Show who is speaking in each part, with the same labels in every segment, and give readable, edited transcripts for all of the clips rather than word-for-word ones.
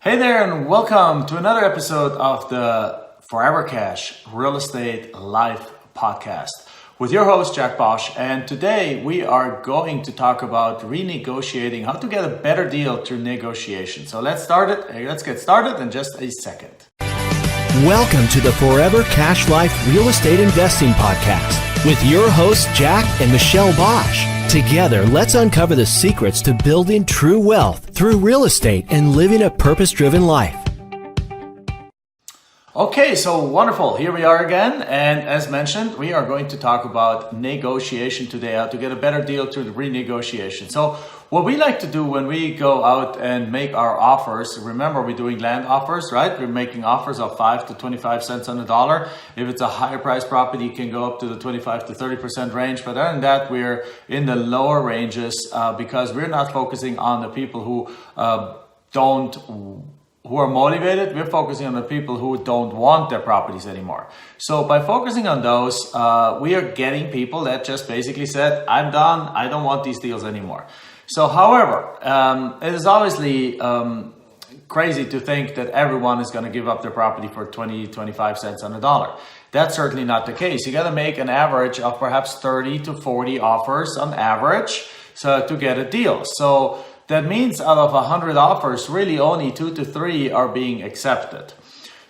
Speaker 1: Hey there, and welcome to another episode of the Forever Cash Real Estate Life podcast with your host, Jack Bosch. And today we are going to talk about renegotiating, how to get a better deal through negotiation. So let's get started in just a second.
Speaker 2: Welcome to the Forever Cash Life Real Estate Investing Podcast with your hosts, Jack and Michelle Bosch. Together, let's uncover the secrets to building true wealth through real estate and living a purpose-driven life.
Speaker 1: Okay, so wonderful. Here we are again. And as mentioned, we are going to talk about negotiation today, how to get a better deal through the renegotiation. So what we like to do when we go out and make our offers, remember we're doing land offers, right? We're making offers of 5 to 25 cents on the dollar. If it's a higher price property, you can go up to the 25 to 30% range. But other than that, we're in the lower ranges because we're not focusing on the people who are motivated. We're focusing on the people who don't want their properties anymore. So by focusing on those, we are getting people that just basically said, I'm done, I don't want these deals anymore. So however, it is obviously crazy to think that everyone is going to give up their property for 20, 25 cents on the dollar. That's certainly not the case. You got to make an average of perhaps 30 to 40 offers on average to get a deal. So that means out of 100 offers, really only 2 to 3 are being accepted.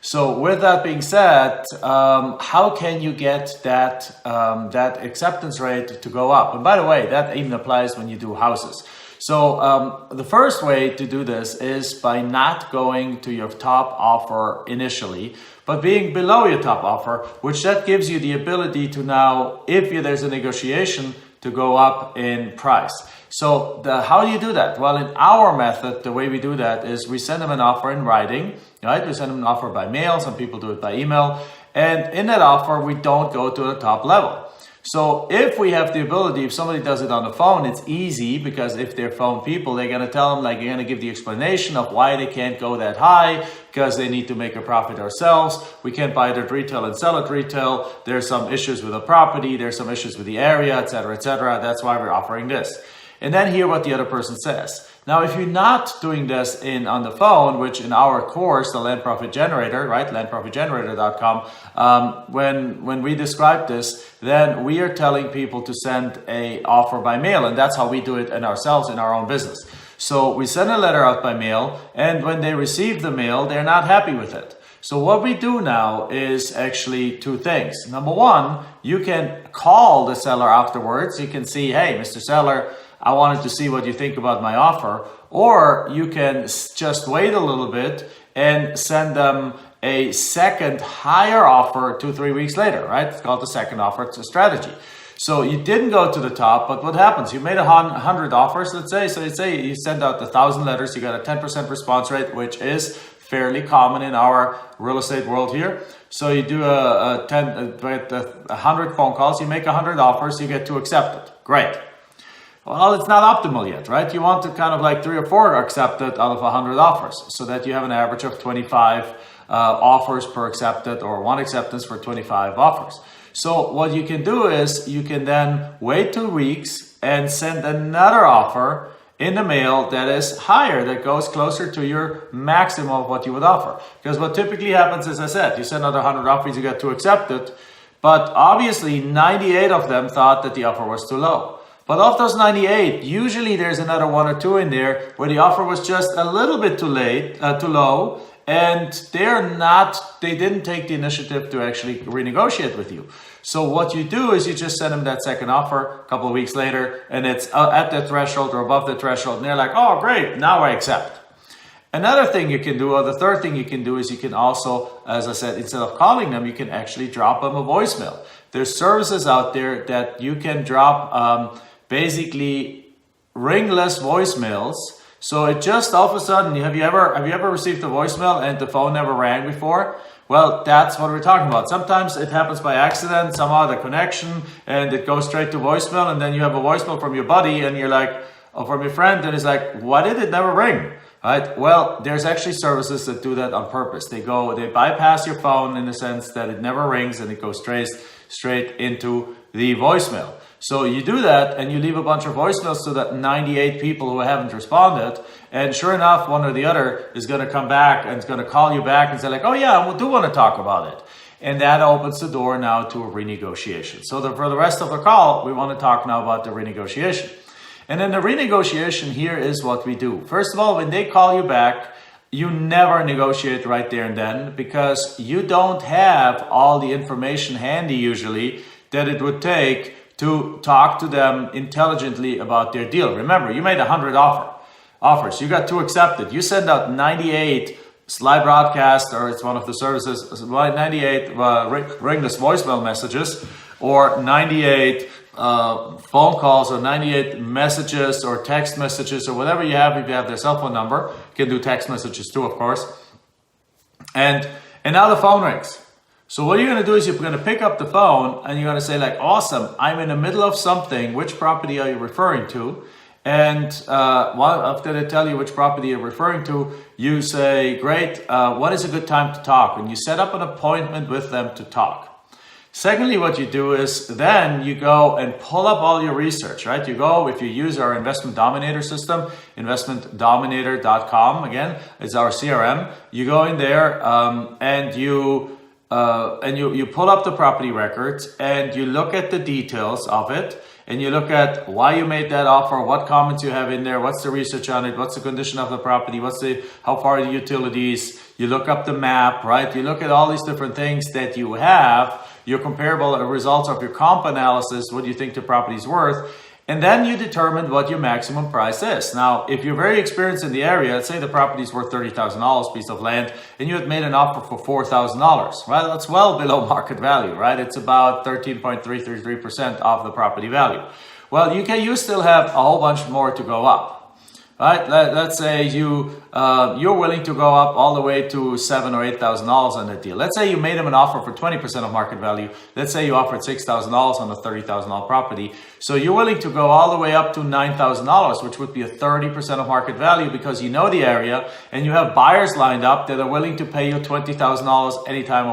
Speaker 1: So with that being said, how can you get that acceptance rate to go up? And by the way, that even applies when you do houses. So the first way to do this is by not going to your top offer initially, but being below your top offer, which that gives you the ability to now, if there's a negotiation, to go up in price. So how do you do that? Well, in our method, the way we do that is we send them an offer in writing, right? We send them an offer by mail. Some people do it by email. And in that offer, we don't go to the top level. So if we have the ability, if somebody does it on the phone, it's easy because if they're phone people, they're going to tell them, you're going to give the explanation of why they can't go that high because they need to make a profit ourselves. We can't buy it at retail and sell it retail. There's some issues with the property. There's some issues with the area, et cetera, et cetera. That's why we're offering this. And then hear what the other person says. Now, if you're not doing this on the phone, which in our course, the Land Profit Generator, right, landprofitgenerator.com, when we describe this, then we are telling people to send a offer by mail, and that's how we do it in ourselves in our own business. So we send a letter out by mail, and when they receive the mail, they're not happy with it. So what we do now is actually 2 things. Number one, you can call the seller afterwards. You can see, hey, Mr. Seller, I wanted to see what you think about my offer. Or you can just wait a little bit and send them a second higher offer 2-3 weeks later, right? It's called the second offer. It's a strategy. So you didn't go to the top, but what happens? You made 100 offers, let's say. So let's say you send out 1,000 letters, you got a 10% response rate, which is fairly common in our real estate world here. So you do 100 phone calls, you make 100 offers, you get 2 accepted. Great. Well, it's not optimal yet, right? You want to kind of 3 or 4 accepted out of 100 offers so that you have an average of 25 offers per accepted or 1 acceptance for 25 offers. So what you can do is you can then wait 2 weeks and send another offer in the mail that is higher, that goes closer to your maximum of what you would offer. Because what typically happens, as I said, you send another 100 offers, you get 2 accepted, but obviously 98 of them thought that the offer was too low. But of those 98, usually there's another 1 or 2 in there where the offer was just a little bit too low, and they didn't take the initiative to actually renegotiate with you. So what you do is you just send them that second offer a couple of weeks later, and it's at the threshold or above the threshold, and they're like, oh, great, now I accept. Another thing you can do, or the third thing you can do, is you can also, as I said, instead of calling them, you can actually drop them a voicemail. There's services out there that you can drop basically ringless voicemails. So it just all of a sudden, have you ever received a voicemail and the phone never rang before? Well, that's what we're talking about. Sometimes it happens by accident, somehow the connection, and it goes straight to voicemail, and then you have a voicemail from your buddy and you're like, or from your friend, and it's like, why did it never ring? Right? Well, there's actually services that do that on purpose. They bypass your phone in the sense that it never rings and it goes straight into the voicemail. So you do that and you leave a bunch of voicemails to that 98 people who haven't responded. And sure enough, one or the other is going to come back and is going to call you back and say like, oh yeah, we do want to talk about it. And that opens the door now to a renegotiation. So for the rest of the call, we want to talk now about the renegotiation. And then the renegotiation here is what we do. First of all, when they call you back, you never negotiate right there and then, because you don't have all the information handy usually that it would take to talk to them intelligently about their deal. Remember, you made 100 offers. You got 2 accepted. You send out 98 live broadcast, or it's one of the services, 98 ringless voicemail messages, or 98 phone calls, or 98 messages or text messages, or whatever you have. If you have their cell phone number, you can do text messages too, of course. And now the phone rings. So what you're going to do is you're going to pick up the phone and you're going to say like, awesome, I'm in the middle of something. Which property are you referring to? And after they tell you which property you're referring to, you say, great, what is a good time to talk? And you set up an appointment with them to talk. Secondly, what you do is then you go and pull up all your research, right? You go, if you use our investment dominator system, investmentdominator.com, again, it's our CRM. You go in there and you pull up the property records and you look at the details of it, and you look at why you made that offer, what comments you have in there, what's the research on it, what's the condition of the property, how far are the utilities. You look up the map, right? You look at all these different things that you have, your comparable results of your comp analysis, what do you think the property is worth, and then you determine what your maximum price is. Now, if you're very experienced in the area, let's say the property is worth $30,000 piece of land, and you had made an offer for $4,000. Well, that's well below market value, right? It's about 13.333% of the property value. Well, you still have a whole bunch more to go up. Right? Let's say you're willing to go up all the way to $7,000 or $8,000 on that deal. Let's say you made them an offer for 20% of market value. Let's say you offered $6,000 on a $30,000 property. So you're willing to go all the way up to $9,000, which would be a 30% of market value, because you know the area and you have buyers lined up that are willing to pay you $20,000 any time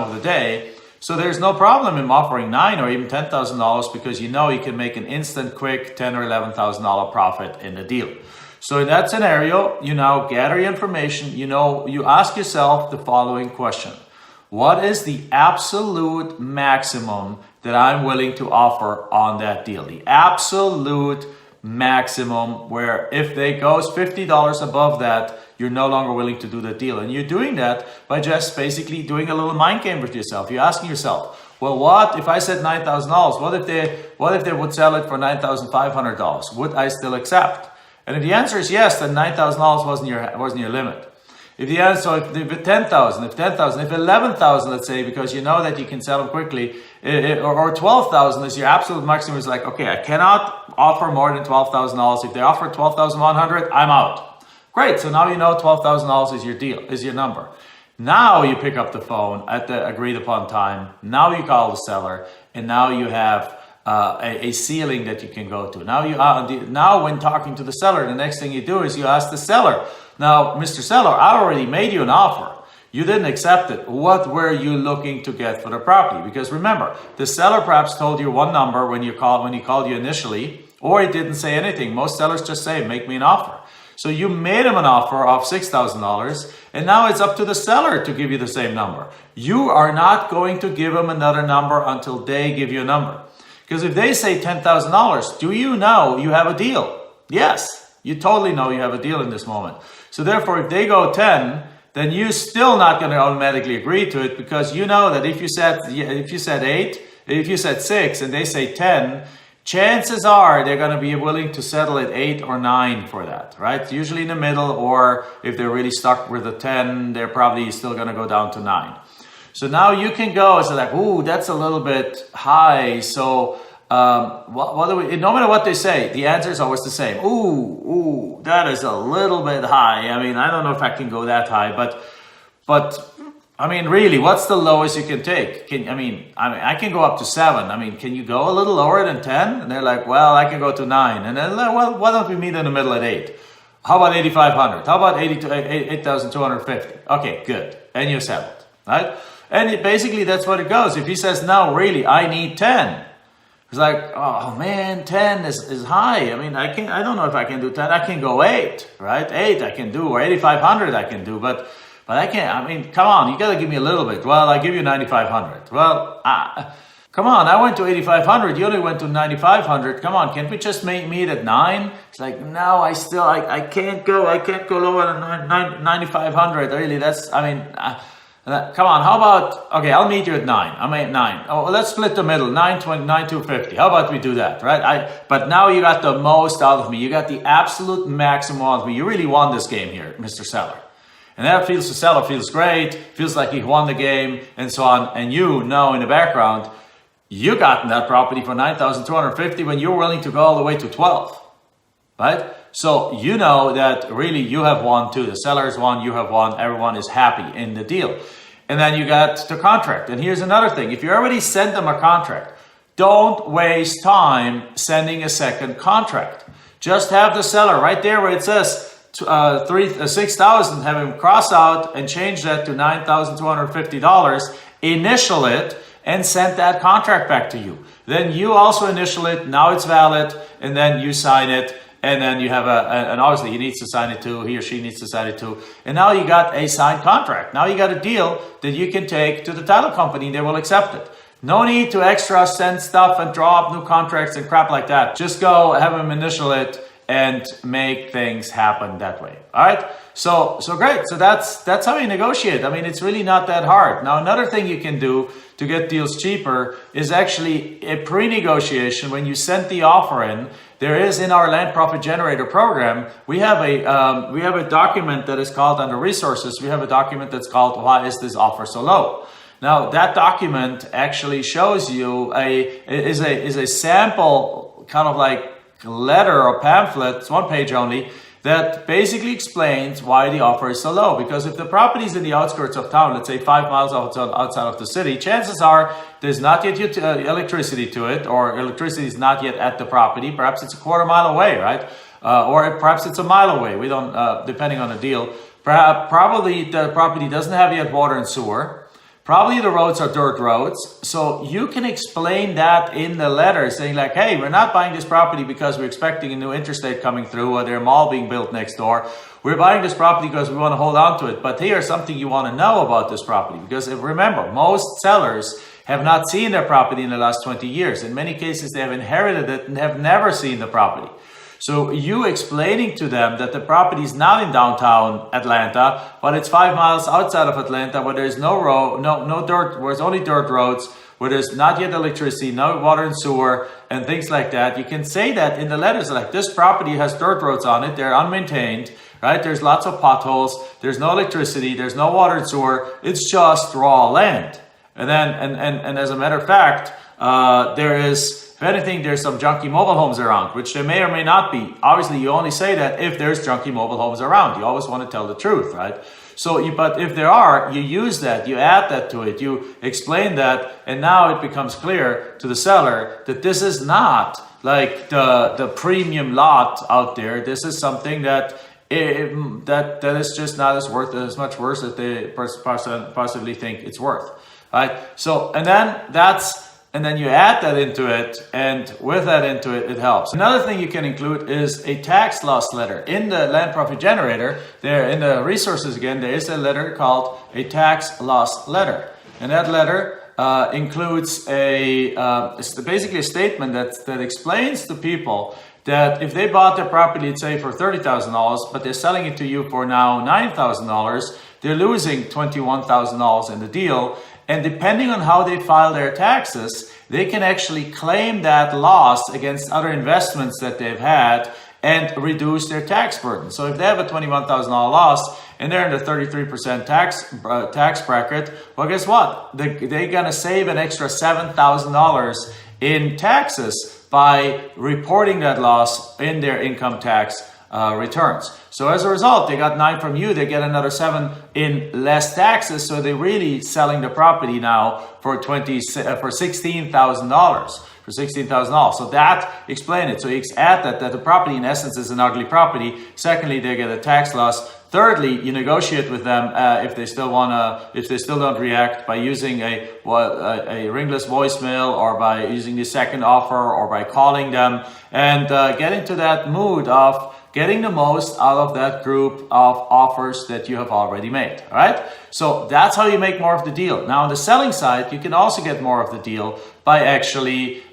Speaker 1: of the day. So there's no problem in offering $9,000 or even $10,000, because you know you can make an instant, quick $10,000 or $11,000 profit in the deal. So in that scenario, you now gather your information. You ask yourself the following question: what is the absolute maximum that I'm willing to offer on that deal? The absolute maximum, where if they goes $50 above that, you're no longer willing to do the deal. And you're doing that by just basically doing a little mind game with yourself. You're asking yourself, well, what if I said $9,000? What if they would sell it for $9,500? Would I still accept? And if the answer is yes, then $9,000 wasn't your limit. If the answer, so if $10,000, if $11,000, let's say, because you know that you can sell them quickly, or $12,000 is your absolute maximum, is like, okay, I cannot offer more than $12,000. If they offer $12,100, I'm out. Great, so now you know $12,000 is your deal, is your number. Now you pick up the phone at the agreed upon time. Now you call the seller, and now you have a ceiling that you can go to. Now when talking to the seller, the next thing you do is you ask the seller, now, Mr. Seller, I already made you an offer. You didn't accept it. What were you looking to get for the property? Because remember, the seller perhaps told you one number when he called you initially, or he didn't say anything. Most sellers just say, make me an offer. So you made him an offer of $6,000, and now it's up to the seller to give you the same number. You are not going to give him another number until they give you a number. Because if they say $10,000, do you know you have a deal? Yes, you totally know you have a deal in this moment. So therefore, if they go 10, then you're still not going to automatically agree to it, because you know that if you said 8, if you said 6 and they say 10, chances are they're going to be willing to settle at 8 or 9 for that, right? Usually in the middle, or if they're really stuck with a 10, they're probably still going to go down to 9. So now you can go and say like, ooh, that's a little bit high. So what do we, no matter what they say, the answer is always the same. Ooh, that is a little bit high. I mean, I don't know if I can go that high, but I mean, really, what's the lowest you can take? I can go up to 7. I mean, can you go a little lower than 10? And they're like, well, I can go to 9. And then, well, why don't we meet in the middle at 8? How about 8,500? How about 8,250? Okay, good. And you're settled, right? And basically, that's what it goes. If he says, no, really, I need 10. It's like, oh man, 10 is high. I mean, I don't know if I can do 10. I can go 8, right? 8 I can do, or 8,500 I can do, but I can't. I mean, come on, you gotta give me a little bit. Well, I give you 9,500. Well, come on, I went to 8,500. You only went to 9,500. Come on, can't we just meet at 9? It's like, no, I can't go lower than 9,500. Really, come on, how about, okay, I'll meet you at 9. I'm at 9. Oh, let's split the middle, 9,250. How about we do that, right? But now you got the most out of me. You got the absolute maximum out of me. You really won this game here, Mr. Seller. And that feels, the seller feels great, feels like he won the game, and so on. And you know in the background, you got that property for 9,250 when you're willing to go all the way to 12, right? So you know that really you have won too. The sellers won, you have won, everyone is happy in the deal. And then you got the contract. And here's another thing. If you already sent them a contract, don't waste time sending a second contract. Just have the seller right there where it says 6,000, have him cross out and change that to $9,250, initial it, and send that contract back to you. Then you also initial it, now it's valid, and then you sign it, and then you have and obviously he needs to sign it too, he or she needs to sign it too, and now you got a signed contract. Now you got a deal that you can take to the title company, they will accept it. No need to extra send stuff and draw up new contracts and crap like that. Just go have them initial it and make things happen that way. All right. So great. So that's how you negotiate. I mean, it's really not that hard. Now, another thing you can do to get deals cheaper is actually a pre-negotiation. When you send the offer in, there is in our Land Profit Generator program, we have a document that is called under resources. We have a document that's called "Why is this offer so low?" Now, that document actually shows you is a sample kind of like letter or pamphlet, it's one page only, that basically explains why the offer is so low. Because if the property is in the outskirts of town, let's say 5 miles outside of the city, chances are there's not yet electricity to it, or electricity is not yet at the property. Perhaps it's a quarter mile away, right? Or perhaps it's a mile away. We don't, depending on the deal. Probably the property doesn't have yet water and sewer. Probably the roads are dirt roads. So you can explain that in the letter, saying like, hey, we're not buying this property because we're expecting a new interstate coming through or there's a mall being built next door. We're buying this property because we want to hold on to it. But here's something you want to know about this property. Because remember, most sellers have not seen their property in the last 20 years. In many cases, they have inherited it and have never seen the property. So you explaining to them that the property is not in downtown Atlanta, but it's 5 miles outside of Atlanta, where there's no dirt, where it's only dirt roads, where there's not yet electricity, no water and sewer, and things like that. You can say that in the letters, like this property has dirt roads on it, they're unmaintained, right? There's lots of potholes, there's no electricity, there's no water and sewer, it's just raw land. And then, and as a matter of fact, if anything, there's some junky mobile homes around, which there may or may not be. Obviously, you only say that if there's junky mobile homes around. You always want to tell the truth, right? But if there are, you use that, you add that to it, you explain that, and now it becomes clear to the seller that this is not like the premium lot out there. This is something that is just not as much worth as they possibly think it's worth, right? So, and then you add that into it, and with that into it, it helps. Another thing you can include is a tax loss letter. In the Land Profit Generator, there in the resources again, there is a letter called a tax loss letter. And that letter includes it's basically a statement that explains to people that if they bought their property, let's say for $30,000, but they're selling it to you for now $9,000, they're losing $21,000 in the deal. And depending on how they file their taxes, they can actually claim that loss against other investments that they've had and reduce their tax burden. So if they have a $21,000 loss and they're in the 33% tax bracket, well, guess what? They're going to save an extra $7,000 in taxes by reporting that loss in their income tax returns. So as a result, they got 9 from you, they get another 7 in less taxes. So they're really selling the property now for $16,000. for $16,000. So that explain it. So you add that the property in essence is an ugly property. Secondly, they get a tax loss. Thirdly, you negotiate with them if they still don't react by using a ringless voicemail or by using the second offer or by calling them and get into that mood of getting the most out of that group of offers that you have already made. All right. So that's how you make more of the deal. Now on the selling side, you can also get more of the deal by actually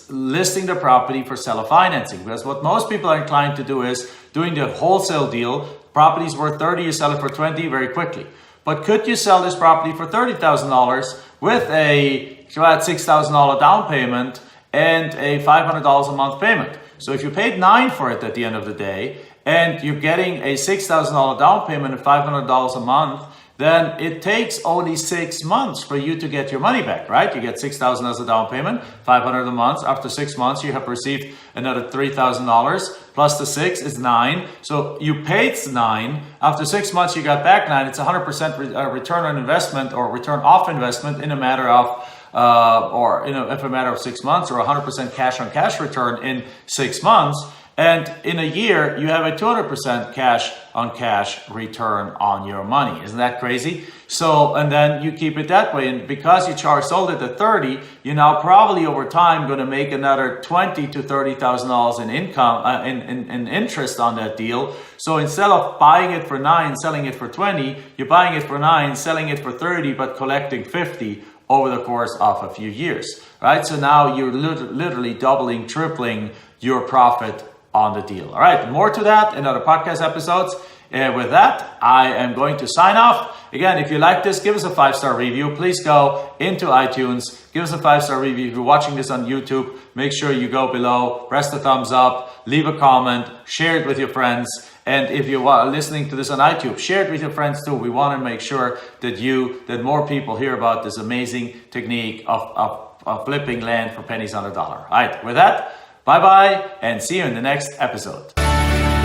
Speaker 1: listing the property for seller financing. Because what most people are inclined to do is doing the wholesale deal. Property's worth 30, you sell it for 20 very quickly. But could you sell this property for $30,000 with a $6,000 down payment and a $500 a month payment? So if you paid $9,000 for it at the end of the day and you're getting a $6,000 down payment and $500 a month, then it takes only 6 months for you to get your money back, right? You get $6,000 as a down payment, $500 a month. After 6 months, you have received another $3,000 plus the 6 is 9. So you paid 9. After 6 months, you got back 9. It's 100% return on investment or return off investment in a matter of if a matter of 6 months, or 100% cash on cash return in 6 months. And in a year, you have a 200% cash on cash return on your money. Isn't that crazy? So, and then you keep it that way. And because you sold it at 30, you're now probably over time going to make another $20,000 to $30,000 in income, in interest on that deal. So instead of buying it for 9, selling it for 20, you're buying it for 9, selling it for 30, but collecting 50 over the course of a few years, right? So now you're literally doubling, tripling your profit on the deal. All right, more to that in other podcast episodes. With that, I am going to sign off. Again, if you like this, give us a 5-star review. Please go into iTunes, give us a 5-star review. If you're watching this on YouTube, make sure you go below, press the thumbs up, leave a comment, share it with your friends. And if you are listening to this on iTunes, share it with your friends too. We want to make sure that more people hear about this amazing technique of flipping land for pennies on the dollar. All right, with that, bye-bye, and see you in the next episode.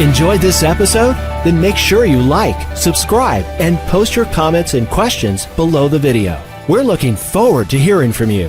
Speaker 2: Enjoyed this episode? Then make sure you like, subscribe, and post your comments and questions below the video. We're looking forward to hearing from you.